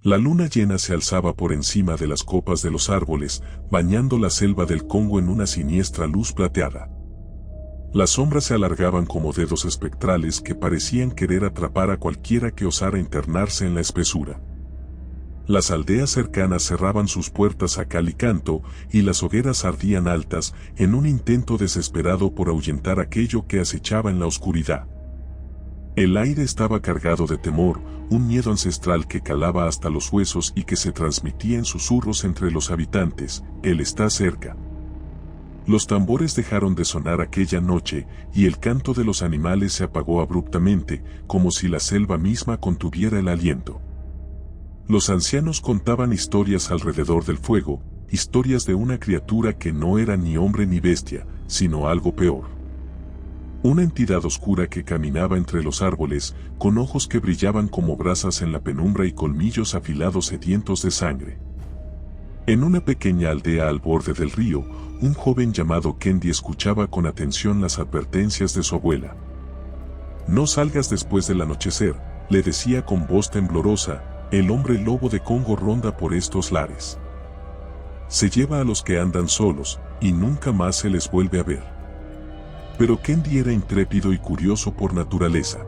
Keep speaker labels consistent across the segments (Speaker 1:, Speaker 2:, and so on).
Speaker 1: La luna llena se alzaba por encima de las copas de los árboles, bañando la selva del Congo en una siniestra luz plateada. Las sombras se alargaban como dedos espectrales que parecían querer atrapar a cualquiera que osara internarse en la espesura. Las aldeas cercanas cerraban sus puertas a cal y canto, y las hogueras ardían altas, en un intento desesperado por ahuyentar aquello que acechaba en la oscuridad. El aire estaba cargado de temor, un miedo ancestral que calaba hasta los huesos y que se transmitía en susurros entre los habitantes: «Él está cerca». Los tambores dejaron de sonar aquella noche, y el canto de los animales se apagó abruptamente, como si la selva misma contuviera el aliento. Los ancianos contaban historias alrededor del fuego, historias de una criatura que no era ni hombre ni bestia, sino algo peor. Una entidad oscura que caminaba entre los árboles, con ojos que brillaban como brasas en la penumbra y colmillos afilados sedientos de sangre. En una pequeña aldea al borde del río, un joven llamado Kendi escuchaba con atención las advertencias de su abuela. «No salgas después del anochecer», le decía con voz temblorosa, «el hombre lobo de Congo ronda por estos lares. Se lleva a los que andan solos, y nunca más se les vuelve a ver». Pero Kendi era intrépido y curioso por naturaleza.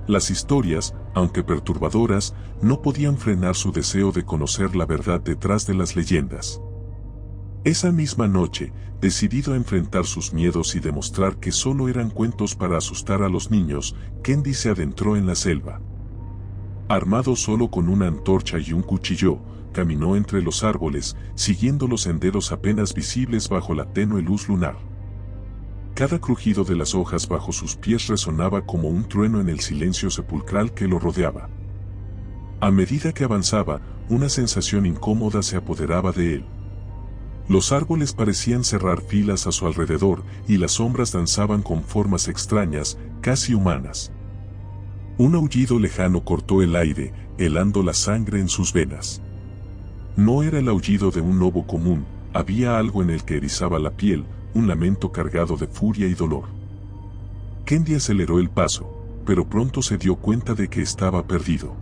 Speaker 1: Las historias, aunque perturbadoras, no podían frenar su deseo de conocer la verdad detrás de las leyendas. Esa misma noche, decidido a enfrentar sus miedos y demostrar que solo eran cuentos para asustar a los niños, Kendi se adentró en la selva. Armado solo con una antorcha y un cuchillo, caminó entre los árboles, siguiendo los senderos apenas visibles bajo la tenue luz lunar. Cada crujido de las hojas bajo sus pies resonaba como un trueno en el silencio sepulcral que lo rodeaba. A medida que avanzaba, una sensación incómoda se apoderaba de él. Los árboles parecían cerrar filas a su alrededor, y las sombras danzaban con formas extrañas, casi humanas. Un aullido lejano cortó el aire, helando la sangre en sus venas. No era el aullido de un lobo común, había algo en el que erizaba la piel, un lamento cargado de furia y dolor. Kendi aceleró el paso, pero pronto se dio cuenta de que estaba perdido.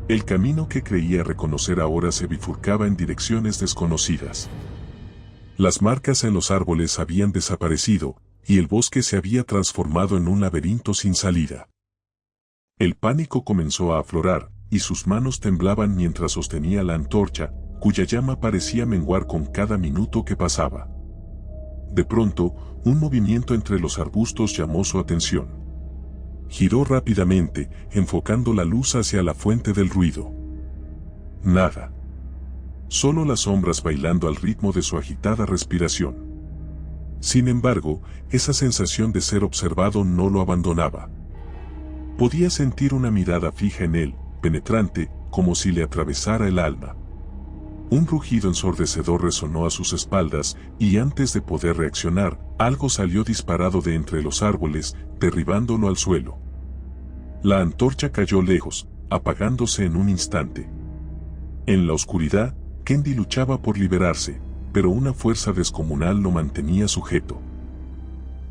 Speaker 1: El camino que creía reconocer ahora se bifurcaba en direcciones desconocidas. Las marcas en los árboles habían desaparecido, y el bosque se había transformado en un laberinto sin salida. El pánico comenzó a aflorar, y sus manos temblaban mientras sostenía la antorcha, cuya llama parecía menguar con cada minuto que pasaba. De pronto, un movimiento entre los arbustos llamó su atención. Giró rápidamente, enfocando la luz hacia la fuente del ruido. Nada. Solo las sombras bailando al ritmo de su agitada respiración. Sin embargo, esa sensación de ser observado no lo abandonaba. Podía sentir una mirada fija en él, penetrante, como si le atravesara el alma. Un rugido ensordecedor resonó a sus espaldas, y antes de poder reaccionar, algo salió disparado de entre los árboles, derribándolo al suelo. La antorcha cayó lejos, apagándose en un instante. En la oscuridad, Kendi luchaba por liberarse, pero una fuerza descomunal lo mantenía sujeto.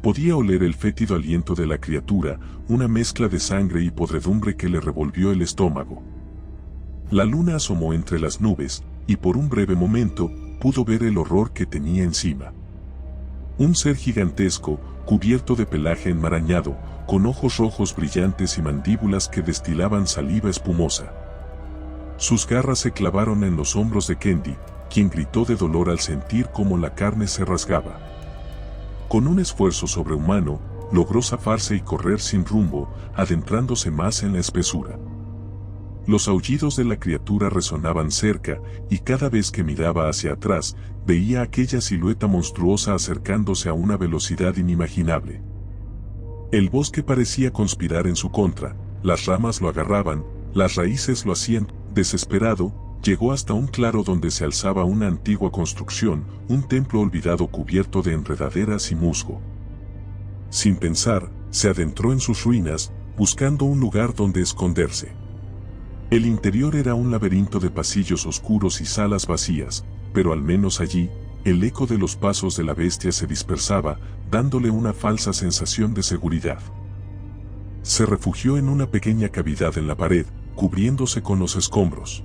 Speaker 1: Podía oler el fétido aliento de la criatura, una mezcla de sangre y podredumbre que le revolvió el estómago. La luna asomó entre las nubes, y por un breve momento, pudo ver el horror que tenía encima. Un ser gigantesco, cubierto de pelaje enmarañado, con ojos rojos brillantes y mandíbulas que destilaban saliva espumosa. Sus garras se clavaron en los hombros de Kendi, quien gritó de dolor al sentir cómo la carne se rasgaba. Con un esfuerzo sobrehumano, logró zafarse y correr sin rumbo, adentrándose más en la espesura. Los aullidos de la criatura resonaban cerca, y cada vez que miraba hacia atrás, veía aquella silueta monstruosa acercándose a una velocidad inimaginable. El bosque parecía conspirar en su contra, las ramas lo agarraban, las raíces lo hacían. Desesperado, llegó hasta un claro donde se alzaba una antigua construcción, un templo olvidado cubierto de enredaderas y musgo. Sin pensar, se adentró en sus ruinas, buscando un lugar donde esconderse. El interior era un laberinto de pasillos oscuros y salas vacías, pero al menos allí, el eco de los pasos de la bestia se dispersaba, dándole una falsa sensación de seguridad. Se refugió en una pequeña cavidad en la pared, cubriéndose con los escombros.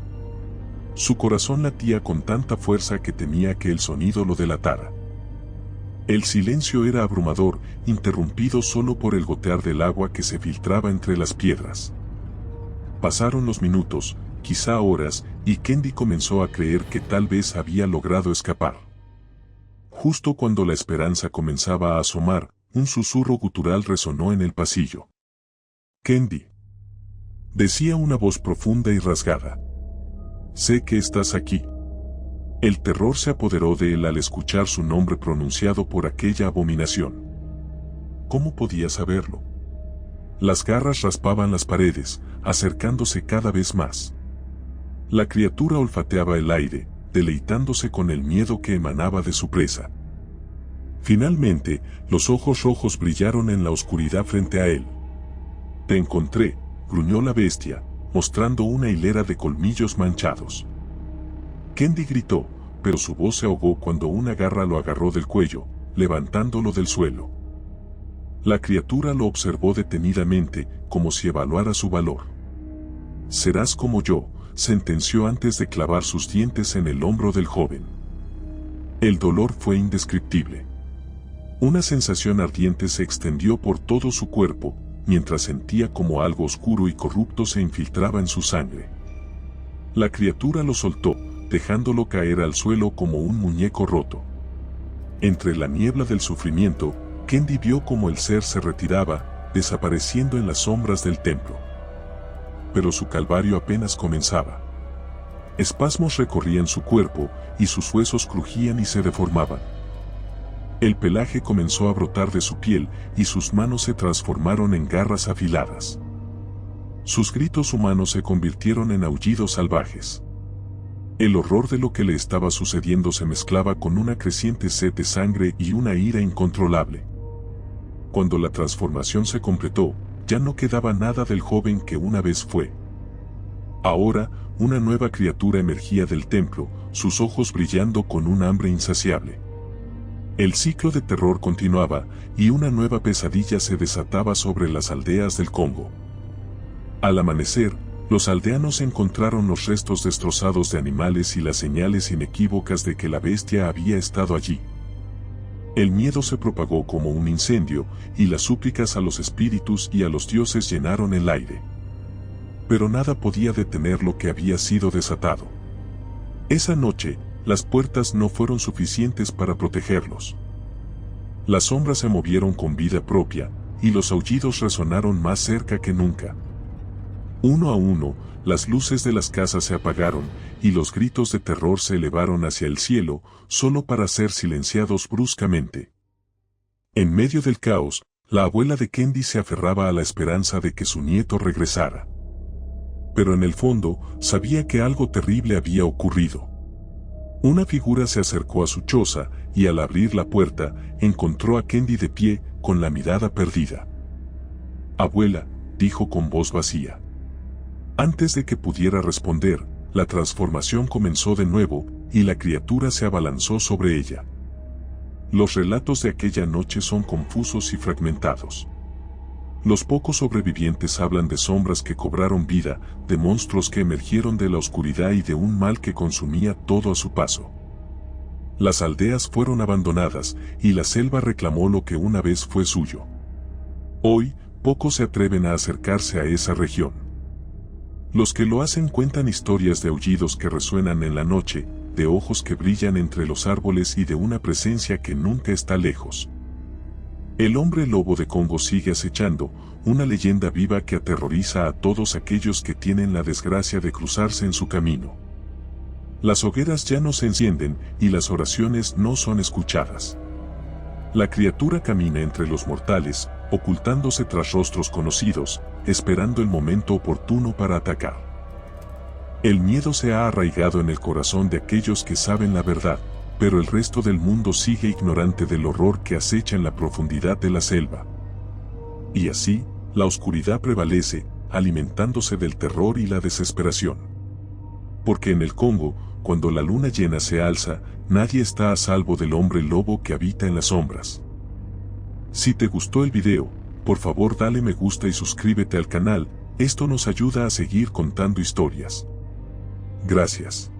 Speaker 1: Su corazón latía con tanta fuerza que temía que el sonido lo delatara. El silencio era abrumador, interrumpido solo por el gotear del agua que se filtraba entre las piedras. Pasaron los minutos, quizá horas, y Kendi comenzó a creer que tal vez había logrado escapar. Justo cuando la esperanza comenzaba a asomar, un susurro gutural resonó en el pasillo. «Kendi», decía una voz profunda y rasgada. «Sé que estás aquí». El terror se apoderó de él al escuchar su nombre pronunciado por aquella abominación. ¿Cómo podía saberlo? Las garras raspaban las paredes, acercándose cada vez más. La criatura olfateaba el aire, deleitándose con el miedo que emanaba de su presa. Finalmente, los ojos rojos brillaron en la oscuridad frente a él. «Te encontré», gruñó la bestia, mostrando una hilera de colmillos manchados. Kendi gritó, pero su voz se ahogó cuando una garra lo agarró del cuello, levantándolo del suelo. La criatura lo observó detenidamente, como si evaluara su valor. «Serás como yo», sentenció antes de clavar sus dientes en el hombro del joven. El dolor fue indescriptible. Una sensación ardiente se extendió por todo su cuerpo, mientras sentía como algo oscuro y corrupto se infiltraba en su sangre. La criatura lo soltó, dejándolo caer al suelo como un muñeco roto. Entre la niebla del sufrimiento, Kendi vio como el ser se retiraba, desapareciendo en las sombras del templo. Pero su calvario apenas comenzaba. Espasmos recorrían su cuerpo, y sus huesos crujían y se deformaban. El pelaje comenzó a brotar de su piel, y sus manos se transformaron en garras afiladas. Sus gritos humanos se convirtieron en aullidos salvajes. El horror de lo que le estaba sucediendo se mezclaba con una creciente sed de sangre y una ira incontrolable. Cuando la transformación se completó, ya no quedaba nada del joven que una vez fue. Ahora, una nueva criatura emergía del templo, sus ojos brillando con un hambre insaciable. El ciclo de terror continuaba, y una nueva pesadilla se desataba sobre las aldeas del Congo. Al amanecer, los aldeanos encontraron los restos destrozados de animales y las señales inequívocas de que la bestia había estado allí. El miedo se propagó como un incendio, y las súplicas a los espíritus y a los dioses llenaron el aire. Pero nada podía detener lo que había sido desatado. Esa noche, las puertas no fueron suficientes para protegerlos. Las sombras se movieron con vida propia, y los aullidos resonaron más cerca que nunca. Uno a uno, las luces de las casas se apagaron, y los gritos de terror se elevaron hacia el cielo, solo para ser silenciados bruscamente. En medio del caos, la abuela de Kendi se aferraba a la esperanza de que su nieto regresara. Pero en el fondo, sabía que algo terrible había ocurrido. Una figura se acercó a su choza, y al abrir la puerta, encontró a Kendi de pie, con la mirada perdida. «Abuela», dijo con voz vacía. Antes de que pudiera responder, la transformación comenzó de nuevo, y la criatura se abalanzó sobre ella. Los relatos de aquella noche son confusos y fragmentados. Los pocos sobrevivientes hablan de sombras que cobraron vida, de monstruos que emergieron de la oscuridad y de un mal que consumía todo a su paso. Las aldeas fueron abandonadas, y la selva reclamó lo que una vez fue suyo. Hoy, pocos se atreven a acercarse a esa región. Los que lo hacen cuentan historias de aullidos que resuenan en la noche, de ojos que brillan entre los árboles y de una presencia que nunca está lejos. El hombre lobo de Congo sigue acechando, una leyenda viva que aterroriza a todos aquellos que tienen la desgracia de cruzarse en su camino. Las hogueras ya no se encienden, y las oraciones no son escuchadas. La criatura camina entre los mortales, ocultándose tras rostros conocidos, esperando el momento oportuno para atacar. El miedo se ha arraigado en el corazón de aquellos que saben la verdad, pero el resto del mundo sigue ignorante del horror que acecha en la profundidad de la selva. Y así, la oscuridad prevalece, alimentándose del terror y la desesperación. Porque en el Congo, cuando la luna llena se alza, nadie está a salvo del hombre lobo que habita en las sombras. Si te gustó el video, por favor dale me gusta y suscríbete al canal, Esto nos ayuda a seguir contando historias. Gracias.